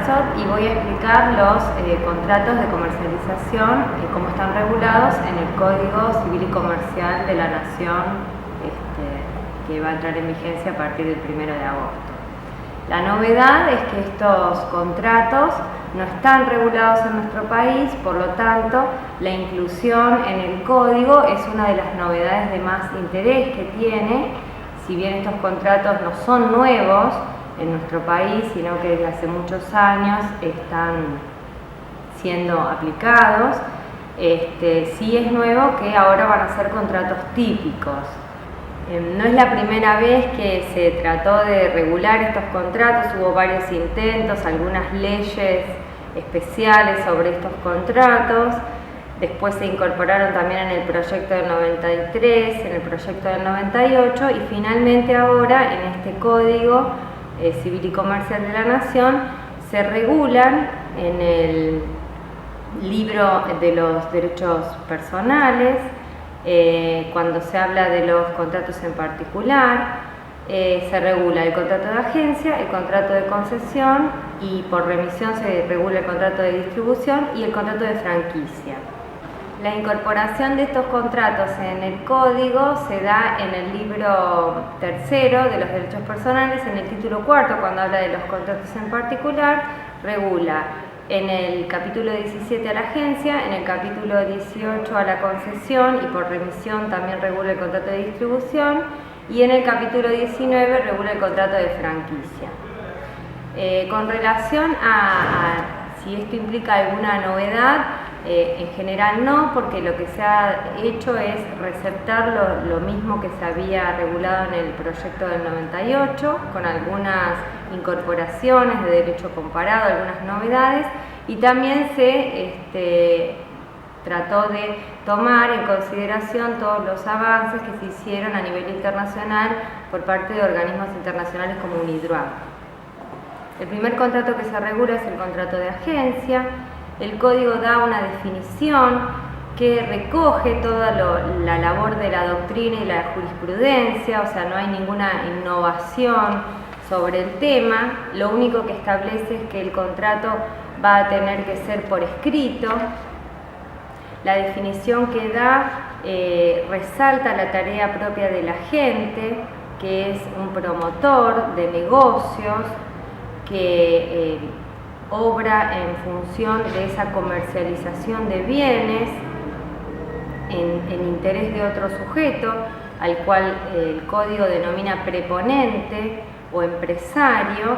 Herzog y voy a explicar los contratos de comercialización y cómo están regulados en el Código Civil y Comercial de la Nación, que va a entrar en vigencia a partir del 1 de agosto. La novedad es que estos contratos no están regulados en nuestro país, por lo tanto, la inclusión en el código es una de las novedades de más interés que tiene. Si bien estos contratos no son nuevos en nuestro país, sino que desde hace muchos años están siendo aplicados, sí es nuevo que ahora van a ser contratos típicos. No es la primera vez que se trató de regular estos contratos, hubo varios intentos, algunas leyes especiales sobre estos contratos, después se incorporaron también en el proyecto del 93, en el proyecto del 98 y finalmente ahora en este Código Civil y Comercial de la Nación se regulan en el libro de los derechos personales. Cuando se habla de los contratos en particular, se regula el contrato de agencia, el contrato de concesión y por remisión se regula el contrato de distribución y el contrato de franquicia. La incorporación de estos contratos en el código se da en el libro tercero de los derechos personales, en el título cuarto, cuando habla de los contratos en particular, regula en el capítulo 17 a la agencia, en el capítulo 18 a la concesión y por remisión también regula el contrato de distribución y en el capítulo 19 regula el contrato de franquicia. Con relación a si esto implica alguna novedad, en general no, porque lo que se ha hecho es receptar lo mismo que se había regulado en el proyecto del 98, con algunas incorporaciones de derecho comparado, algunas novedades, y también se trató de tomar en consideración todos los avances que se hicieron a nivel internacional por parte de organismos internacionales como UNIDROIT. El primer contrato que se regula es el contrato de agencia. El código da una definición que recoge toda la labor de la doctrina y la jurisprudencia, o sea, no hay ninguna innovación sobre el tema. Lo único que establece es que el contrato va a tener que ser por escrito. La definición que da resalta la tarea propia del agente, que es un promotor de negocios que obra en función de esa comercialización de bienes en interés de otro sujeto, al cual el código denomina preponente o empresario,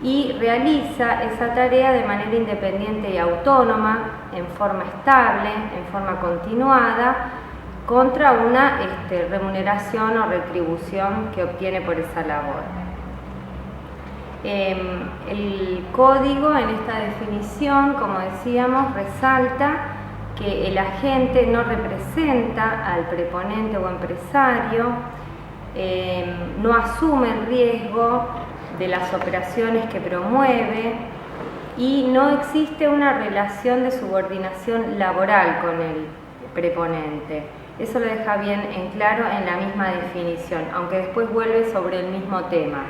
y realiza esa tarea de manera independiente y autónoma, en forma estable, en forma continuada, contra una remuneración o retribución que obtiene por esa labor. El código en esta definición, como decíamos, resalta que el agente no representa al preponente o empresario, no asume el riesgo de las operaciones que promueve y no existe una relación de subordinación laboral con el preponente. Eso lo deja bien en claro en la misma definición, aunque después vuelve sobre el mismo tema.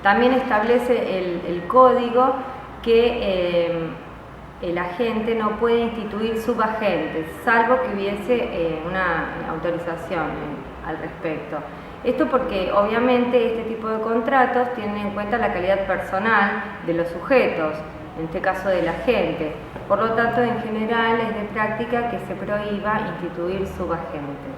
También establece el código que el agente no puede instituir subagentes, salvo que hubiese una autorización al respecto. Esto porque obviamente este tipo de contratos tienen en cuenta la calidad personal de los sujetos, en este caso del agente. Por lo tanto, en general es de práctica que se prohíba instituir subagentes.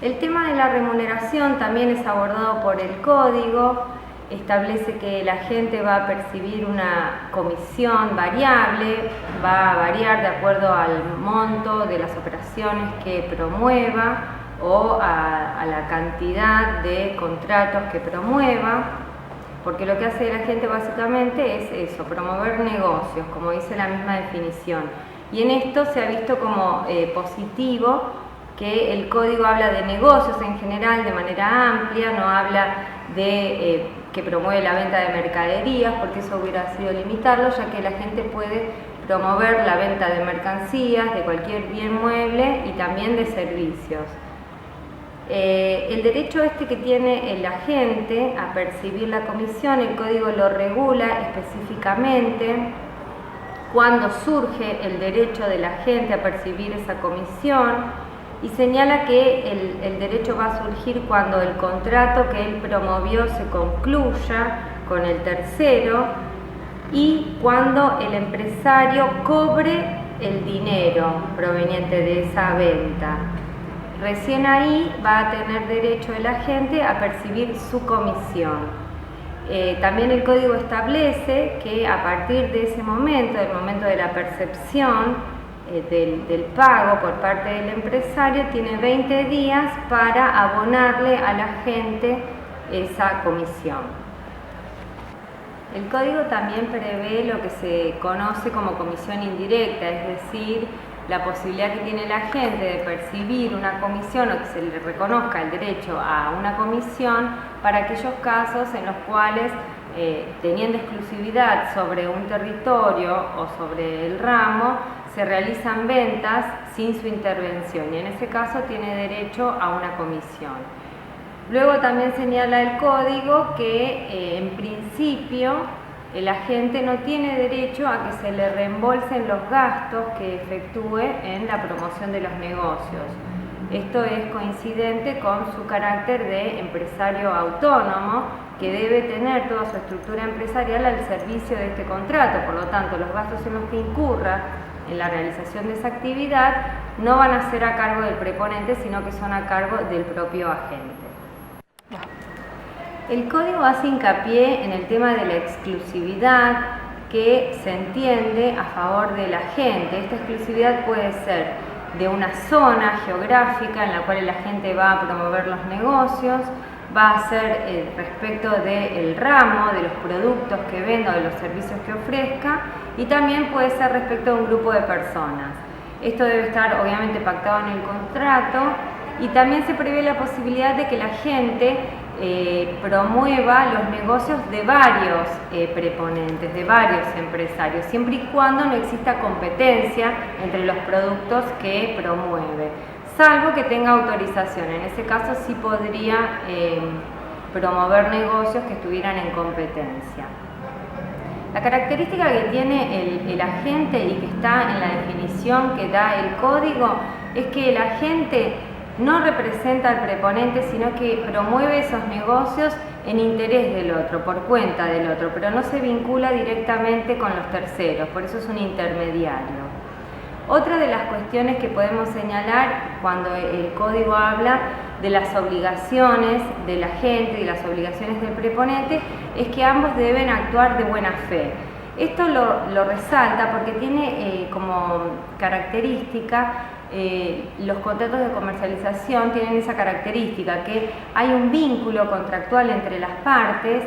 El tema de la remuneración también es abordado por el código, establece que el agente va a percibir una comisión variable, va a variar de acuerdo al monto de las operaciones que promueva o a la cantidad de contratos que promueva, porque lo que hace el agente básicamente es eso, promover negocios, como dice la misma definición. Y en esto se ha visto como positivo que el código habla de negocios en general de manera amplia, no habla de que promueve la venta de mercaderías, porque eso hubiera sido limitarlo, ya que la gente puede promover la venta de mercancías, de cualquier bien mueble y también de servicios. El derecho que tiene el agente a percibir la comisión, el código lo regula específicamente cuando surge el derecho del agente a percibir esa comisión y señala que el derecho va a surgir cuando el contrato que él promovió se concluya con el tercero y cuando el empresario cobre el dinero proveniente de esa venta. Recién ahí va a tener derecho el agente a percibir su comisión. También el código establece que a partir de ese momento, del momento de la percepción del pago por parte del empresario, tiene 20 días para abonarle al agente esa comisión. El código también prevé lo que se conoce como comisión indirecta, es decir, la posibilidad que tiene el agente de percibir una comisión o que se le reconozca el derecho a una comisión para aquellos casos en los cuales, teniendo exclusividad sobre un territorio o sobre el ramo, se realizan ventas sin su intervención y en ese caso tiene derecho a una comisión. Luego también señala el código que en principio el agente no tiene derecho a que se le reembolsen los gastos que efectúe en la promoción de los negocios. Esto es coincidente con su carácter de empresario autónomo, que debe tener toda su estructura empresarial al servicio de este contrato. Por lo tanto, los gastos en los que incurra en la realización de esa actividad no van a ser a cargo del preponente, sino que son a cargo del propio agente. El código hace hincapié en el tema de la exclusividad que se entiende a favor del agente. Esta exclusividad puede ser de una zona geográfica en la cual el agente va a promover los negocios, va a ser respecto del ramo, de los productos que venda o de los servicios que ofrezca, y también puede ser respecto de un grupo de personas. Esto debe estar obviamente pactado en el contrato y también se prevé la posibilidad de que el agente promueva los negocios de varios preponentes, de varios empresarios, siempre y cuando no exista competencia entre los productos que promueve, salvo que tenga autorización. En ese caso sí podría promover negocios que estuvieran en competencia. La característica que tiene el agente y que está en la definición que da el código es que el agente no representa al preponente, sino que promueve esos negocios en interés del otro, por cuenta del otro, pero no se vincula directamente con los terceros, por eso es un intermediario. Otra de las cuestiones que podemos señalar cuando el código habla de las obligaciones del agente y las obligaciones del preponente es que ambos deben actuar de buena fe. Esto lo resalta porque tiene como característica, los contratos de comercialización tienen esa característica, que hay un vínculo contractual entre las partes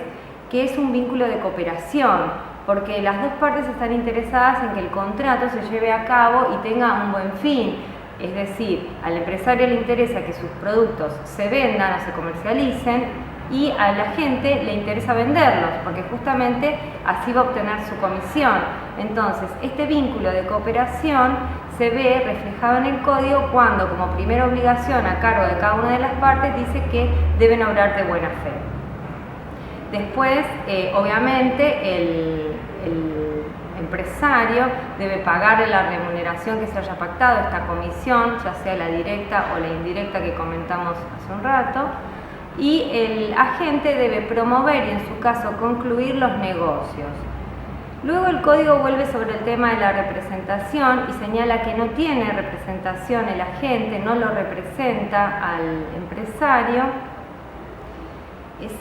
que es un vínculo de cooperación, porque las dos partes están interesadas en que el contrato se lleve a cabo y tenga un buen fin. Es decir, al empresario le interesa que sus productos se vendan o se comercialicen y a la gente le interesa venderlos, porque justamente así va a obtener su comisión. Entonces, este vínculo de cooperación se ve reflejado en el código cuando, como primera obligación a cargo de cada una de las partes, dice que deben obrar de buena fe. Después, obviamente, el empresario debe pagar la remuneración que se haya pactado, esta comisión, ya sea la directa o la indirecta que comentamos hace un rato, y el agente debe promover y en su caso concluir los negocios. Luego el código vuelve sobre el tema de la representación y señala que no tiene representación el agente, no lo representa al empresario,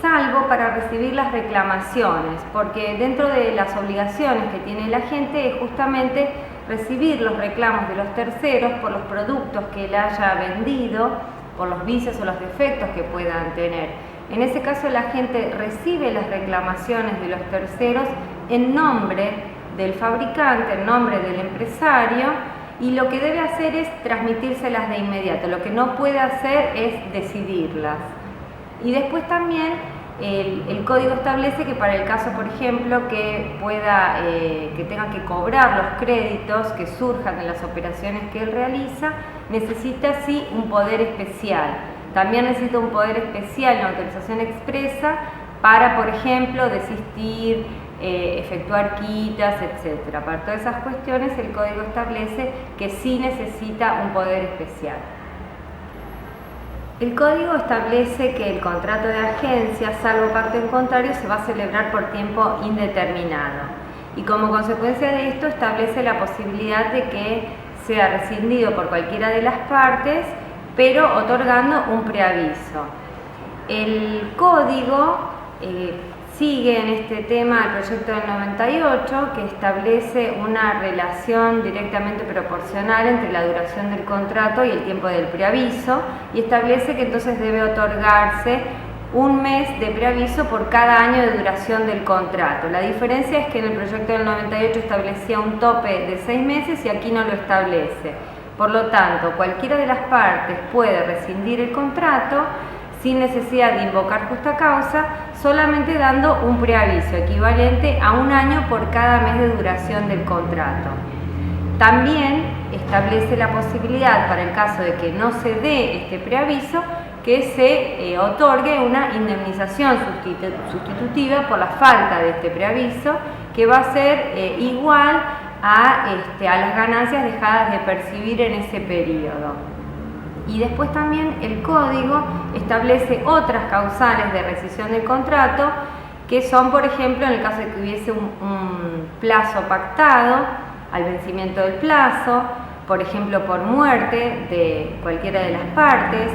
salvo para recibir las reclamaciones, porque dentro de las obligaciones que tiene el agente es justamente recibir los reclamos de los terceros por los productos que él haya vendido, por los vicios o los defectos que puedan tener. En ese caso el agente recibe las reclamaciones de los terceros en nombre del fabricante, en nombre del empresario, y lo que debe hacer es transmitírselas de inmediato. Lo que no puede hacer es decidirlas. Y después también el código establece que para el caso, por ejemplo, que tenga que cobrar los créditos que surjan de las operaciones que él realiza, necesita sí un poder especial. También necesita un poder especial, una autorización expresa para, por ejemplo, desistir, efectuar quitas, etc. Para todas esas cuestiones el código establece que sí necesita un poder especial. El código establece que el contrato de agencia, salvo pacto en contrario, se va a celebrar por tiempo indeterminado. Y como consecuencia de esto establece la posibilidad de que sea rescindido por cualquiera de las partes, pero otorgando un preaviso. El código sigue en este tema el proyecto del 98, que establece una relación directamente proporcional entre la duración del contrato y el tiempo del preaviso, y establece que entonces debe otorgarse un mes de preaviso por cada año de duración del contrato. La diferencia es que en el proyecto del 98 establecía un tope de 6 meses y aquí no lo establece. Por lo tanto, cualquiera de las partes puede rescindir el contrato sin necesidad de invocar justa causa, solamente dando un preaviso equivalente a un año por cada mes de duración del contrato. También establece la posibilidad, para el caso de que no se dé este preaviso, que se otorgue una indemnización sustitutiva por la falta de este preaviso, que va a ser igual a las ganancias dejadas de percibir en ese periodo. Y después también el código establece otras causales de rescisión del contrato, que son, por ejemplo, en el caso de que hubiese un plazo pactado, al vencimiento del plazo, por ejemplo, por muerte de cualquiera de las partes,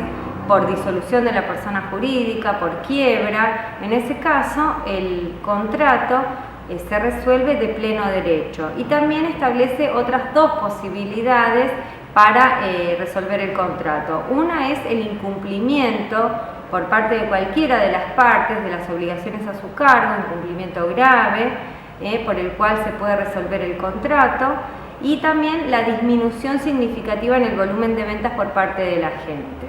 por disolución de la persona jurídica, por quiebra. En ese caso, el contrato se resuelve de pleno derecho. Y también establece otras dos posibilidades para resolver el contrato. Una es el incumplimiento por parte de cualquiera de las partes de las obligaciones a su cargo, incumplimiento grave, por el cual se puede resolver el contrato, y también la disminución significativa en el volumen de ventas por parte del agente.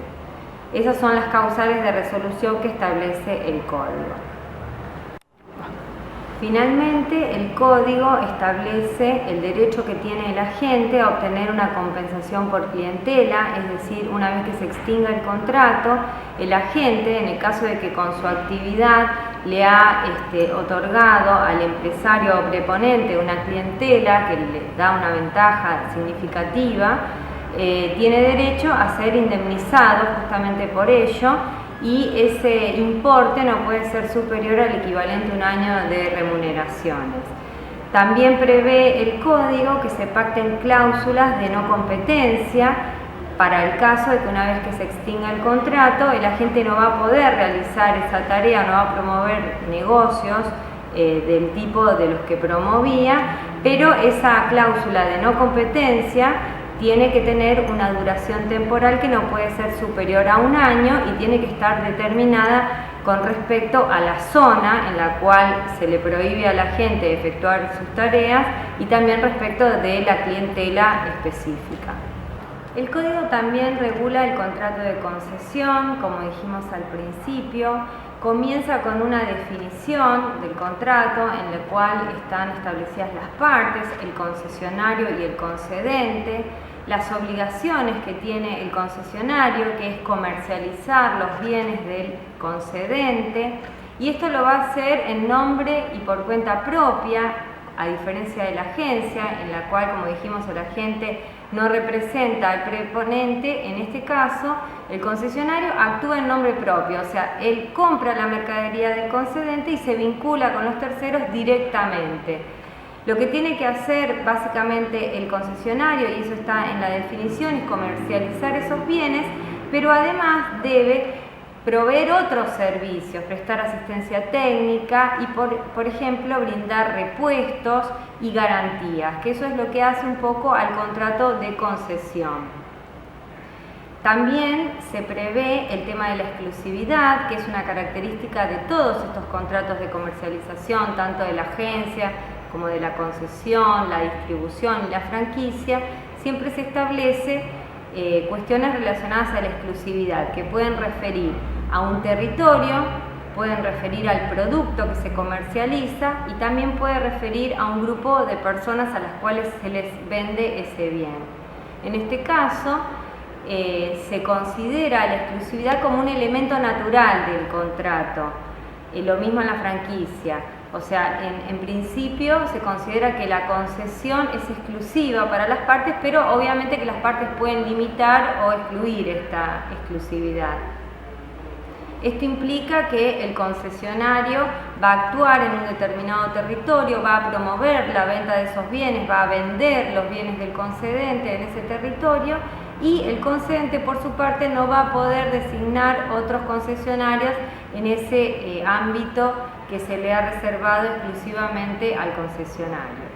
Esas son las causales de resolución que establece el código. Finalmente, el código establece el derecho que tiene el agente a obtener una compensación por clientela, es decir, una vez que se extinga el contrato, el agente, en el caso de que con su actividad le ha otorgado al empresario o preponente una clientela que le da una ventaja significativa, tiene derecho a ser indemnizado justamente por ello, y ese importe no puede ser superior al equivalente a un año de remuneraciones. También prevé el código que se pacten cláusulas de no competencia para el caso de que una vez que se extinga el contrato, el agente no va a poder realizar esa tarea, no va a promover negocios del tipo de los que promovía, pero esa cláusula de no competencia tiene que tener una duración temporal que no puede ser superior a un año y tiene que estar determinada con respecto a la zona en la cual se le prohíbe a la gente efectuar sus tareas y también respecto de la clientela específica. El código también regula el contrato de concesión, como dijimos al principio. Comienza con una definición del contrato en la cual están establecidas las partes, el concesionario y el concedente, las obligaciones que tiene el concesionario, que es comercializar los bienes del concedente, y esto lo va a hacer en nombre y por cuenta propia, a diferencia de la agencia, en la cual, como dijimos, el agente no representa al preponente. En este caso, el concesionario actúa en nombre propio, o sea, él compra la mercadería del concedente y se vincula con los terceros directamente. Lo que tiene que hacer básicamente el concesionario, y eso está en la definición, es comercializar esos bienes, pero además debe proveer otros servicios, prestar asistencia técnica y, por ejemplo, brindar repuestos y garantías, que eso es lo que hace un poco al contrato de concesión. También se prevé el tema de la exclusividad, que es una característica de todos estos contratos de comercialización, tanto de la agencia como de la concesión, la distribución y la franquicia. Siempre se establece cuestiones relacionadas a la exclusividad, que pueden referir a un territorio, pueden referir al producto que se comercializa y también puede referir a un grupo de personas a las cuales se les vende ese bien. En este caso, se considera la exclusividad como un elemento natural del contrato, lo mismo en la franquicia. O sea, en principio se considera que la concesión es exclusiva para las partes, pero obviamente que las partes pueden limitar o excluir esta exclusividad. Esto implica que el concesionario va a actuar en un determinado territorio, va a promover la venta de esos bienes, va a vender los bienes del concedente en ese territorio, y el concedente por su parte no va a poder designar otros concesionarios en ese ámbito que se le ha reservado exclusivamente al concesionario.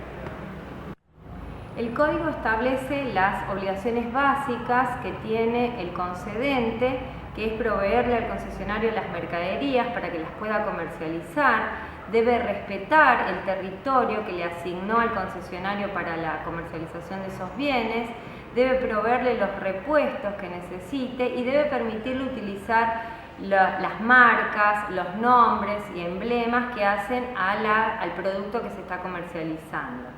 El código establece las obligaciones básicas que tiene el concedente, que es proveerle al concesionario las mercaderías para que las pueda comercializar. Debe respetar el territorio que le asignó al concesionario para la comercialización de esos bienes, debe proveerle los repuestos que necesite y debe permitirle utilizar las marcas, los nombres y emblemas que hacen al producto que se está comercializando.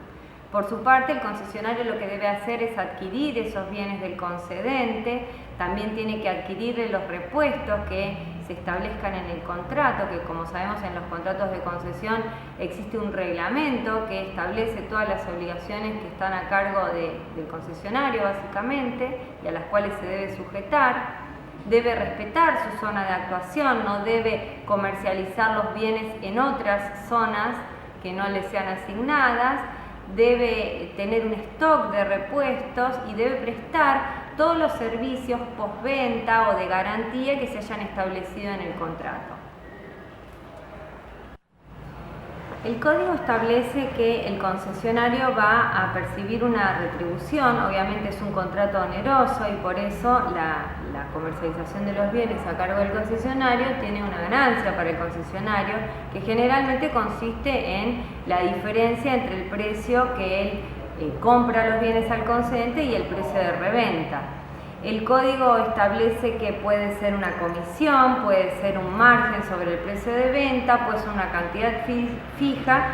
Por su parte, el concesionario lo que debe hacer es adquirir esos bienes del concedente, también tiene que adquirirle los repuestos que se establezcan en el contrato, que como sabemos en los contratos de concesión existe un reglamento que establece todas las obligaciones que están a cargo del concesionario básicamente y a las cuales se debe sujetar. Debe respetar su zona de actuación, no debe comercializar los bienes en otras zonas que no le sean asignadas, debe tener un stock de repuestos y debe prestar todos los servicios postventa o de garantía que se hayan establecido en el contrato. El código establece que el concesionario va a percibir una retribución, obviamente es un contrato oneroso y por eso la comercialización de los bienes a cargo del concesionario tiene una ganancia para el concesionario que generalmente consiste en la diferencia entre el precio que él compra los bienes al concedente y el precio de reventa. El código establece que puede ser una comisión, puede ser un margen sobre el precio de venta, puede ser una cantidad fija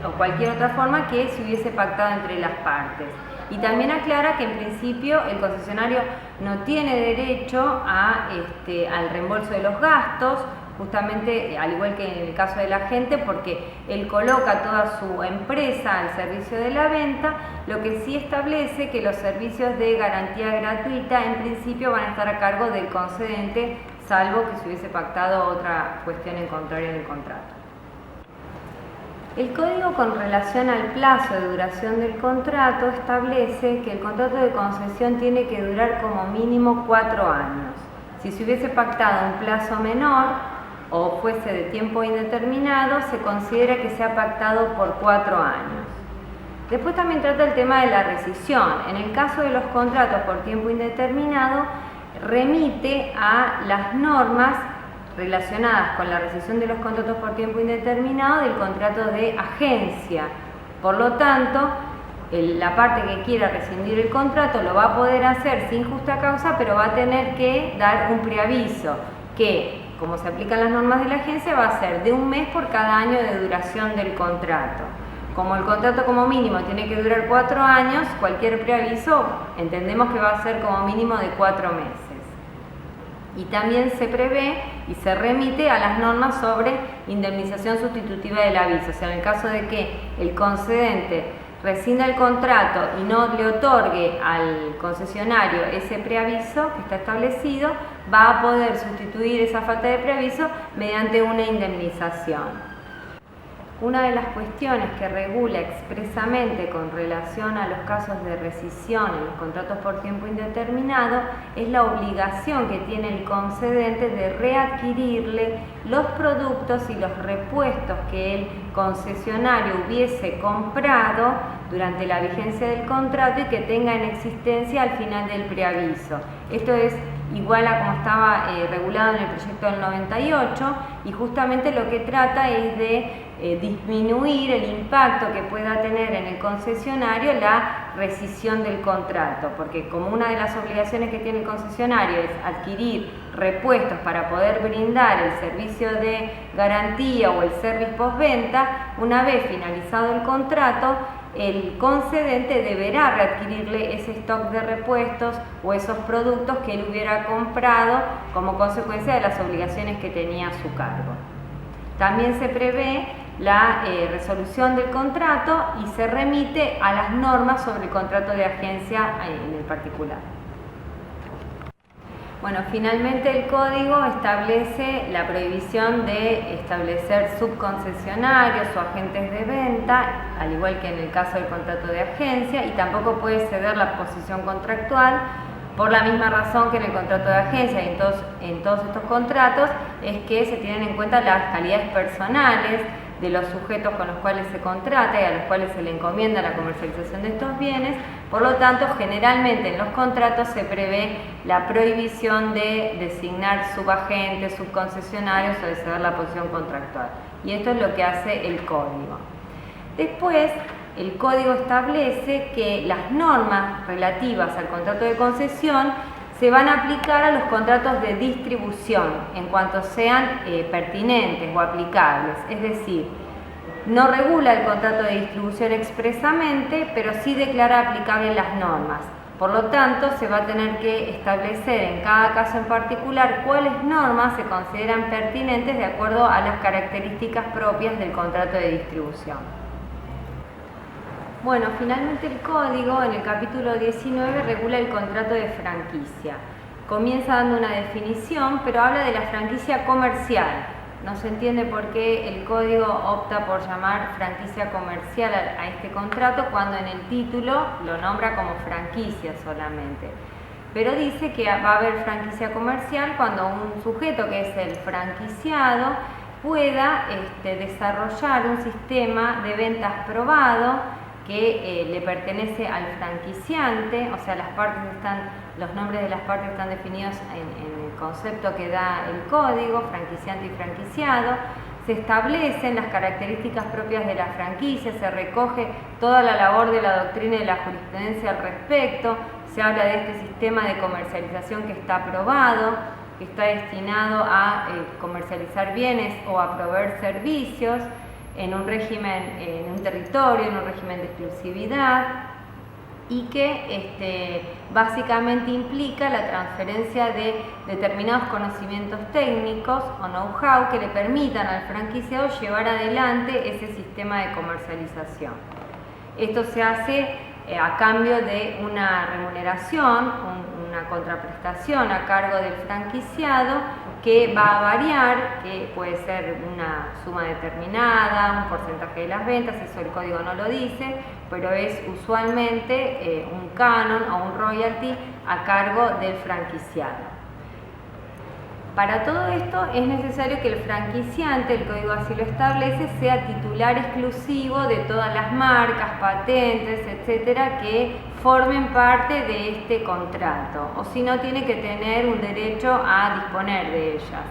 o cualquier otra forma que se hubiese pactado entre las partes. Y también aclara que en principio el concesionario no tiene derecho al reembolso de los gastos, justamente al igual que en el caso del agente, porque él coloca toda su empresa al servicio de la venta, lo que sí establece que los servicios de garantía gratuita en principio van a estar a cargo del concedente, salvo que se hubiese pactado otra cuestión en contrario en el contrato. El código con relación al plazo de duración del contrato establece que el contrato de concesión tiene que durar como mínimo 4 años. Si se hubiese pactado un plazo menor o fuese de tiempo indeterminado, se considera que se ha pactado por 4 años. Después también trata el tema de la rescisión. En el caso de los contratos por tiempo indeterminado, remite a las normas relacionadas con la rescisión de los contratos por tiempo indeterminado del contrato de agencia. Por lo tanto, la parte que quiera rescindir el contrato lo va a poder hacer sin justa causa, pero va a tener que dar un preaviso que, como se aplican las normas de la agencia, va a ser de 1 mes por cada año de duración del contrato. Como el contrato como mínimo tiene que durar 4 años, cualquier preaviso entendemos que va a ser como mínimo de 4 meses. Y también se prevé y se remite a las normas sobre indemnización sustitutiva del aviso. O sea, en el caso de que el concedente rescinda el contrato y no le otorgue al concesionario ese preaviso que está establecido, va a poder sustituir esa falta de preaviso mediante una indemnización. Una de las cuestiones que regula expresamente con relación a los casos de rescisión en los contratos por tiempo indeterminado es la obligación que tiene el concedente de readquirirle los productos y los repuestos que el concesionario hubiese comprado durante la vigencia del contrato y que tenga en existencia al final del preaviso. Esto es igual a como estaba regulado en el proyecto del 98 y justamente lo que trata es de disminuir el impacto que pueda tener en el concesionario la rescisión del contrato, porque como una de las obligaciones que tiene el concesionario es adquirir repuestos para poder brindar el servicio de garantía o el servicio postventa, una vez finalizado el contrato, el concedente deberá readquirirle ese stock de repuestos o esos productos que él hubiera comprado como consecuencia de las obligaciones que tenía a su cargo. También se prevé la resolución del contrato y se remite a las normas sobre el contrato de agencia en el particular. Bueno, finalmente el código establece la prohibición de establecer subconcesionarios o agentes de venta, al igual que en el caso del contrato de agencia, y tampoco puede ceder la posición contractual por la misma razón que en el contrato de agencia y en todos estos contratos, es que se tienen en cuenta las calidades personales de los sujetos con los cuales se contrata y a los cuales se le encomienda la comercialización de estos bienes. Por lo tanto, generalmente en los contratos se prevé la prohibición de designar subagentes, subconcesionarios o de ceder la posición contractual. Y esto es lo que hace el código. Después, el código establece que las normas relativas al contrato de concesión se van a aplicar a los contratos de distribución en cuanto sean pertinentes o aplicables. Es decir, no regula el contrato de distribución expresamente, pero sí declara aplicables las normas. Por lo tanto, se va a tener que establecer en cada caso en particular cuáles normas se consideran pertinentes de acuerdo a las características propias del contrato de distribución. Bueno, finalmente el código en el capítulo 19 regula el contrato de franquicia. Comienza dando una definición, pero habla de la franquicia comercial. No se entiende por qué el código opta por llamar franquicia comercial a este contrato cuando en el título lo nombra como franquicia solamente. Pero dice que va a haber franquicia comercial cuando un sujeto que es el franquiciado pueda desarrollar un sistema de ventas probado que le pertenece al franquiciante, o sea, los nombres de las partes están definidos en el concepto que da el código, franquiciante y franquiciado. Se establecen las características propias de la franquicia, se recoge toda la labor de la doctrina y de la jurisprudencia al respecto, se habla de este sistema de comercialización que está aprobado, que está destinado a comercializar bienes o a proveer servicios, en un régimen, en un territorio, en un régimen de exclusividad, y que básicamente implica la transferencia de determinados conocimientos técnicos o know-how que le permitan al franquiciado llevar adelante ese sistema de comercialización. Esto se hace a cambio de una remuneración, una contraprestación a cargo del franquiciado, que va a variar, que puede ser una suma determinada, un porcentaje de las ventas, eso el código no lo dice, pero es usualmente un canon o un royalty a cargo del franquiciado. Para todo esto es necesario que el franquiciante, el código así lo establece, sea titular exclusivo de todas las marcas, patentes, etcétera, que formen parte de este contrato, o si no tiene que tener un derecho a disponer de ellas.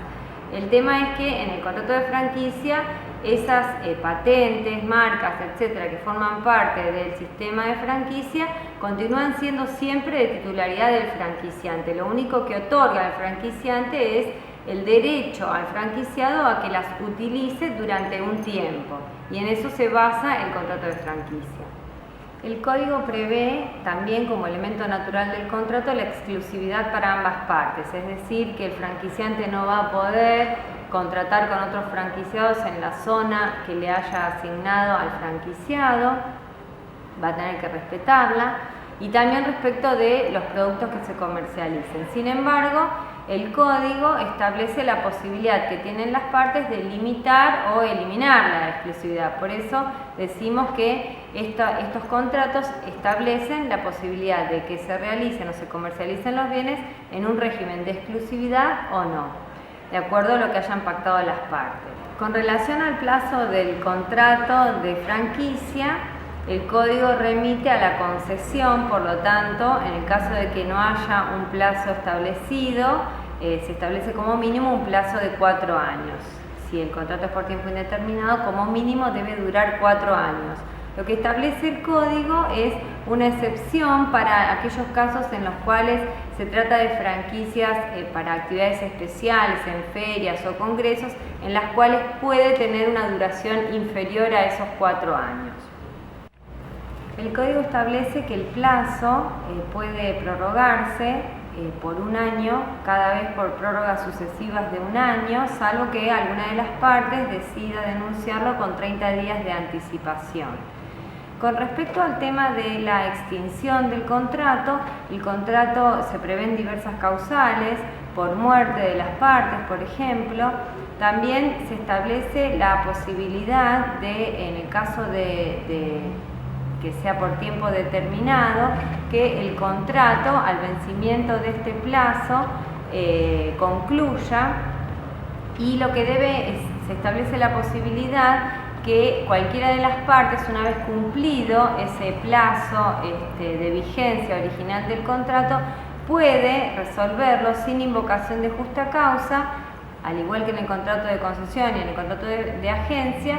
El tema es que en el contrato de franquicia esas patentes, marcas, etcétera, que forman parte del sistema de franquicia continúan siendo siempre de titularidad del franquiciante. Lo único que otorga al franquiciante es el derecho al franquiciado a que las utilice durante un tiempo, y en eso se basa el contrato de franquicia. El código prevé también como elemento natural del contrato la exclusividad para ambas partes, es decir, que el franquiciante no va a poder contratar con otros franquiciados en la zona que le haya asignado al franquiciado, va a tener que respetarla, y también respecto de los productos que se comercialicen. Sin embargo, el código establece la posibilidad que tienen las partes de limitar o eliminar la exclusividad. Por eso decimos que estos contratos establecen la posibilidad de que se realicen o se comercialicen los bienes en un régimen de exclusividad o no, de acuerdo a lo que hayan pactado las partes. Con relación al plazo del contrato de franquicia, el código remite a la concesión, por lo tanto, en el caso de que no haya un plazo establecido, se establece como mínimo un plazo de 4 años. Si el contrato es por tiempo indeterminado, como mínimo debe durar 4 años. Lo que establece el código es una excepción para aquellos casos en los cuales se trata de franquicias para actividades especiales, en ferias o congresos, en las cuales puede tener una duración inferior a esos 4 años. El código establece que el plazo puede prorrogarse por un año, cada vez por prórrogas sucesivas de un año, salvo que alguna de las partes decida denunciarlo con 30 días de anticipación. Con respecto al tema de la extinción del contrato, el contrato se prevén diversas causales, por muerte de las partes, por ejemplo. También se establece la posibilidad de, en el caso de que sea por tiempo determinado, que el contrato al vencimiento de este plazo concluya, y lo que se establece la posibilidad que cualquiera de las partes, una vez cumplido ese plazo de vigencia original del contrato, puede resolverlo sin invocación de justa causa, al igual que en el contrato de concesión y en el contrato de agencia,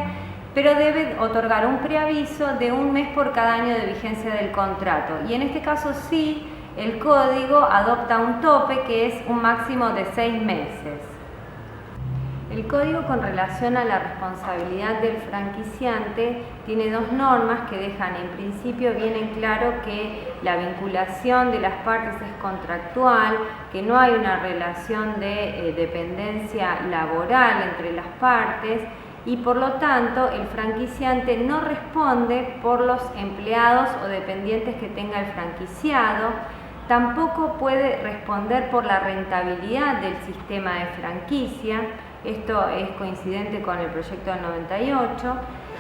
pero debe otorgar un preaviso de un mes por cada año de vigencia del contrato. Y en este caso sí, el código adopta un tope que es un máximo de 6 meses. El código, con relación a la responsabilidad del franquiciante, tiene dos normas que dejan en principio bien en claro que la vinculación de las partes es contractual, que no hay una relación de dependencia laboral entre las partes, y por lo tanto el franquiciante no responde por los empleados o dependientes que tenga el franquiciado, tampoco puede responder por la rentabilidad del sistema de franquicia. Esto es coincidente con el proyecto del 98,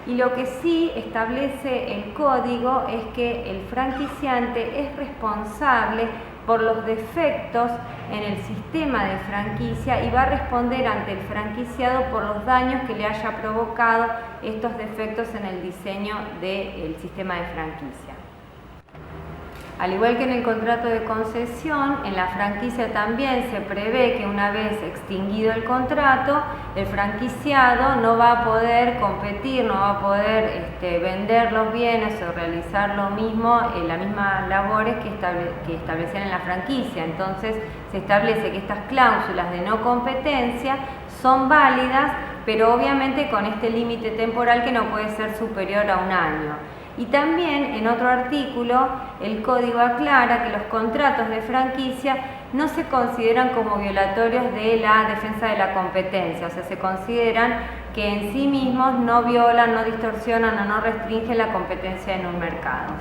y lo que sí establece el código es que el franquiciante es responsable por los defectos en el sistema de franquicia y va a responder ante el franquiciado por los daños que le haya provocado estos defectos en el diseño del sistema de franquicia. Al igual que en el contrato de concesión, en la franquicia también se prevé que una vez extinguido el contrato, el franquiciado no va a poder competir, no va a poder vender los bienes o realizar lo mismo, las mismas labores que establecían en la franquicia. Entonces se establece que estas cláusulas de no competencia son válidas, pero obviamente con este límite temporal que no puede ser superior a un año. Y también en otro artículo el código aclara que los contratos de franquicia no se consideran como violatorios de la defensa de la competencia, o sea, se consideran que en sí mismos no violan, no distorsionan o no restringen la competencia en un mercado.